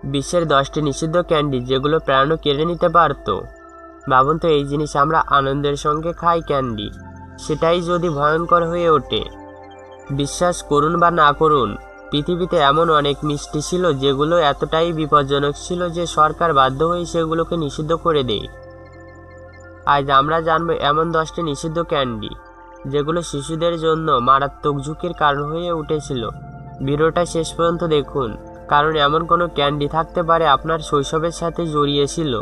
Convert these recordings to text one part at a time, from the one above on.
বিশ্বের 10টি নিষিদ্ধ ক্যান্ডি যেগুলো প্রাণ কেড়ে নিতে পারত। ভাবুন তো, এই জিনিস আমরা আনন্দের সঙ্গে খাই ক্যান্ডি, সেটাই যদি ভয়ঙ্কর হয়ে ওঠে। বিশ্বাস করুন বা না করুন, পৃথিবীতে এমন অনেক মিষ্টি ছিল যেগুলো এতটাই বিপজ্জনক ছিল যে সরকার বাধ্য হয়ে সেগুলোকে নিষিদ্ধ করে দেয়। আজ আমরা জানব এমন 10টি নিষিদ্ধ ক্যান্ডি যেগুলো শিশুদের জন্য মারাত্মক ঝুঁকির কারণ হয়ে উঠেছিল। ভিডিওটা শেষ পর্যন্ত দেখুন, কারণ এমন কোনো ক্যান্ডি থাকতে পারে আপনার শৈশবের সাথে জড়িয়েছিল।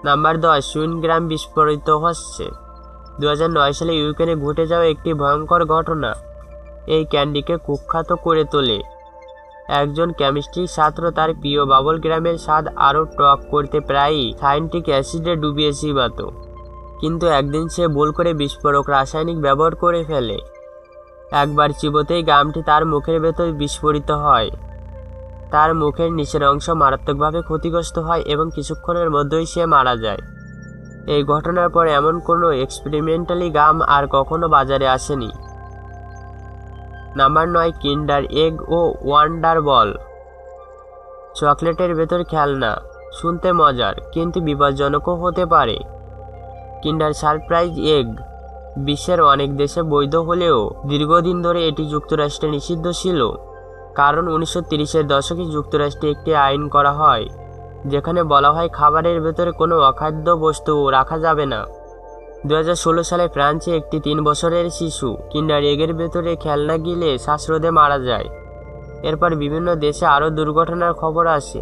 নাম্বার 10, চুইংগাম বিস্ফোরিত হচ্ছে। 2009 সালে ইউক্রেনে ঘটে যাওয়া একটি ভয়ঙ্কর ঘটনা এই ক্যান্ডিকে কুখ্যাত করে তোলে। একজন কেমিস্ট্রি ছাত্র তার প্রিয় বাবল গ্রামের স্বাদ আরও টক করতে প্রায়ই সাইট্রিক অ্যাসিডে ডুবিয়ে চিবাত, কিন্তু একদিন সে ভুল করে বিস্ফোরক রাসায়নিক ব্যবহার করে ফেলে। একবার চিবোতেই গামটি তার মুখের ভেতর বিস্ফোরিত হয়। তার মুখের নিচের অংশ মারাত্মকভাবে ক্ষতিগ্রস্ত হয় এবং কিছুক্ষণের মধ্যেই সে মারা যায়। এই ঘটনার পর এমন কোনো এক্সপেরিমেন্টালি গাম আর কখনো বাজারে আসেনি। নাম্বার 9, কিন্ডার এগ ও ওয়ান্ডার বল। চকলেটের ভেতর খেলনা, শুনতে মজার কিন্তু বিপজ্জনকও হতে পারে। কিন্ডার সারপ্রাইজ এগ বিশ্বের অনেক দেশে বৈধ হলেও দীর্ঘদিন ধরে এটি যুক্তরাষ্ট্রে নিষিদ্ধ ছিল, কারণ 1930-এর দশকে যুক্তরাষ্ট্রে একটি আইন করা হয় যেখানে বলা হয় খাবারের ভেতরে কোনো অখাদ্য বস্তু রাখা যাবে না। 2016 সালে ফ্রান্সে একটি 3 বছরের শিশু কিন্ডার এগের ভেতরে খেলনা গিলে শ্বাসরোধে মারা যায়। এরপর বিভিন্ন দেশে আরও দুর্ঘটনার খবর আসে।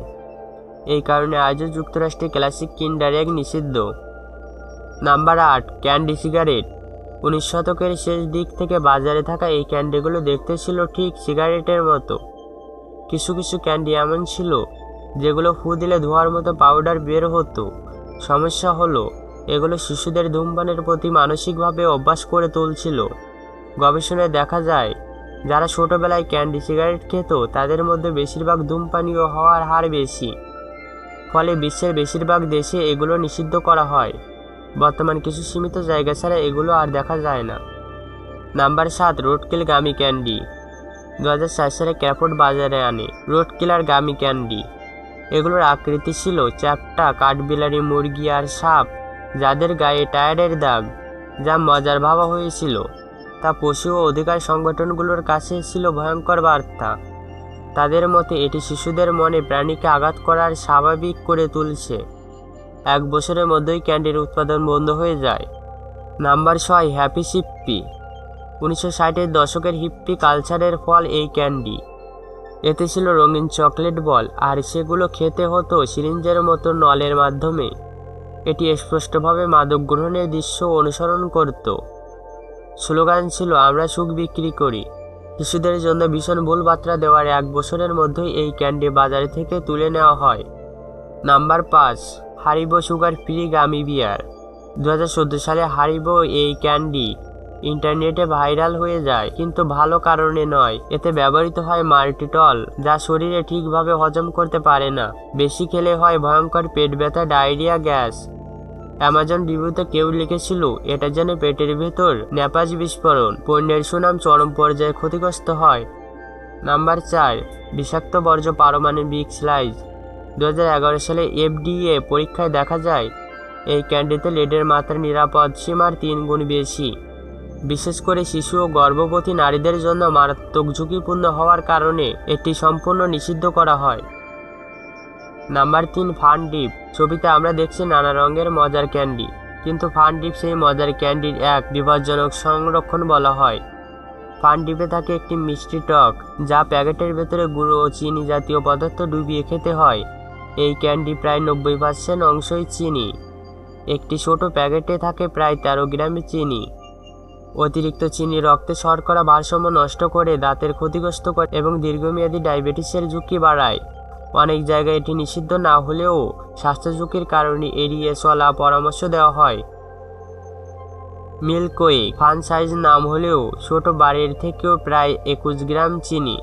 এই কারণে আজও যুক্তরাষ্ট্রে ক্লাসিক কিন্ডার এগ নিষিদ্ধ। Number 8, candy cigarette. 19 শতকের শেষ দিক থেকে বাজারে থাকা এই ক্যান্ডিগুলো দেখতে ছিল ঠিক সিগারেটের মতো। কিছু কিছু ক্যান্ডি এমন ছিল যেগুলো ফু দিলে ধোঁয়ার মতো পাউডার বের হতো। সমস্যা হলো এগুলো শিশুদের ধূমপানের প্রতি মানসিকভাবে অভ্যাস করে তুলছিল। গবেষণায় দেখা যায় যারা ছোটবেলায় ক্যান্ডি সিগারেট খেত তাদের মধ্যে বেশিরভাগ ধূমপানীয় হওয়ার হার বেশি। ফলে বিশ্বের বেশিরভাগ দেশে এগুলো নিষিদ্ধ করা হয়। বর্তমান কিছু সীমিত জায়গা ছাড়া এগুলো আর দেখা যায় না। Number 7, রোডকিল gummy candy. 2004 সালে ক্যাপট বাজারে আনে রোডকিলার গামি ক্যান্ডি। এগুলোর আকৃতি ছিল চ্যাপ্টা কাঠবিলারি, মুরগি আর সাপ যাদের গায়ে টায়ারের দাগ। যা মজার ভাবা হয়েছিল তা পশু ও অধিকার সংগঠনগুলোর কাছে ছিল ভয়ঙ্কর বার্তা। তাদের মতে এটি শিশুদের মনে প্রাণীকে আঘাত করার স্বাভাবিক করে তুলছে। 1 বছরের মধ্যেই ক্যান্ডির উৎপাদন বন্ধ হয়ে যায়। Number 6, happy Sippy. 1960-এর দশকের হিপ্পি কালচারের ফল এই ক্যান্ডি। এতে ছিল রঙিন চকলেট বল আর সেগুলো খেতে হতো সিরিঞ্জের মতো নলের মাধ্যমে। এটি স্পষ্টভাবে মাদক গ্রহণের দৃশ্য অনুসরণ করত। স্লোগান ছিল আমরা সুখ বিক্রি করি। শিশুদের জন্য ভীষণ ভুল বার্তা দেওয়ার 1 বছরের মধ্যেই এই ক্যান্ডি বাজার থেকে তুলে নেওয়া হয়। নাম্বার 5, হারিবো সুগার ফ্রি গামি বিয়ার। 2014 সালে হারিবো এই ক্যান্ডি ইন্টারনেটে ভাইরাল হয়ে যায়, কিন্তু ভালো কারণে নয়। এতে ব্যবহৃত হয় মাল্টিটল, যা শরীরে ঠিকভাবে হজম করতে পারে না। বেশি খেলে হয় ভয়ঙ্কর পেট ব্যথা, ডায়রিয়া, গ্যাস। অ্যামাজন রিভিউতে কেউ লিখেছিল এটা যেন পেটের ভেতর ন্যাপাজ বিস্ফোরণ। পণ্যের সুনাম চরম পর্যায়ে ক্ষতিগ্রস্ত হয়। নাম্বার 4, বিষাক্ত বর্জ্য পারমাণবিক স্লাইজ। 2011 সালে FDA পরীক্ষায় দেখা যায় এই ক্যান্ডিতে লেডের মাত্রা নিরাপদ সীমার 3 গুণ বেশি। বিশেষ করে শিশু ও গর্ভবতী নারীদের জন্য মারাত্মক ঝুঁকিপূর্ণ হওয়ার কারণে এটি সম্পূর্ণ নিষিদ্ধ করা হয়। Number 3, fun deep. ছবিতে আমরা দেখছি নানা রঙের মজার ক্যান্ডি, কিন্তু ফান ডিপ সেই মজার ক্যান্ডির এক বিপজ্জনক সংরক্ষণ বলা হয়। ফান ডিপে থাকে একটি মিষ্টি টক যা প্যাকেটের ভেতরে গুঁড়ো ও চিনি জাতীয় পদার্থ ডুবিয়ে খেতে হয়। এই ক্যান্ডি প্রায় 90% অংশই চিনি। একটি ছোট প্যাকেটে থাকে প্রায় 13 গ্রাম চিনি। অতিরিক্ত চিনি রক্তে শর্করা ভারসাম্য নষ্ট করে, দাঁতের ক্ষতিগ্রস্ত করে এবং দীর্ঘমেয়াদী ডায়াবেটিসের ঝুঁকি বাড়ায়। অনেক জায়গায় এটি নিষিদ্ধ না হলেও স্বাস্থ্য ঝুঁকির কারণে এড়িয়ে চলা পরামর্শ দেওয়া হয়। মিল্কওয়ে ফান সাইজ নাম হলেও ছোট বারের থেকেও প্রায় 21 গ্রাম চিনি।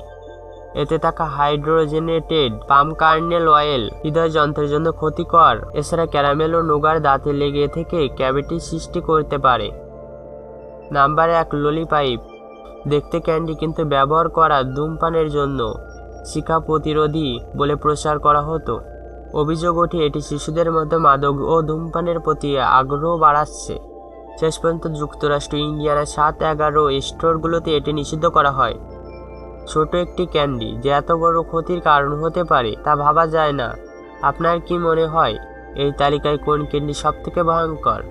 এতে থাকা হাইড্রোজেনেটেড পাম কার্নেল অয়েল হৃদযন্ত্রের জন্য ক্ষতিকর। এছাড়া ক্যারামেল ও নোগার দাঁতে লেগে থেকে ক্যাভিটি সৃষ্টি করতে পারে। নাম্বার 1, ললিপাইপ। দেখতে ক্যান্ডি কিন্তু ব্যবহার করা ধূমপানের জন্য। শিক্ষা প্রতিরোধী বলে প্রচার করা হতো। অভিযোগ ওঠে এটি শিশুদের মধ্যে মাদক ও ধূমপানের প্রতি আগ্রহ বাড়াচ্ছে। শেষ পর্যন্ত যুক্তরাষ্ট্র, ইন্ডিয়ানা 7-11 স্টোরগুলোতে এটি নিষিদ্ধ করা হয়। ছোট একটি ক্যান্ডি যে এত বড় ক্ষতির কারণ হতে পারে তা ভাবা যায় না। আপনার কি মনে হয় এই তালিকায় কোন ক্যান্ডি সবথেকে ভয়ঙ্কর?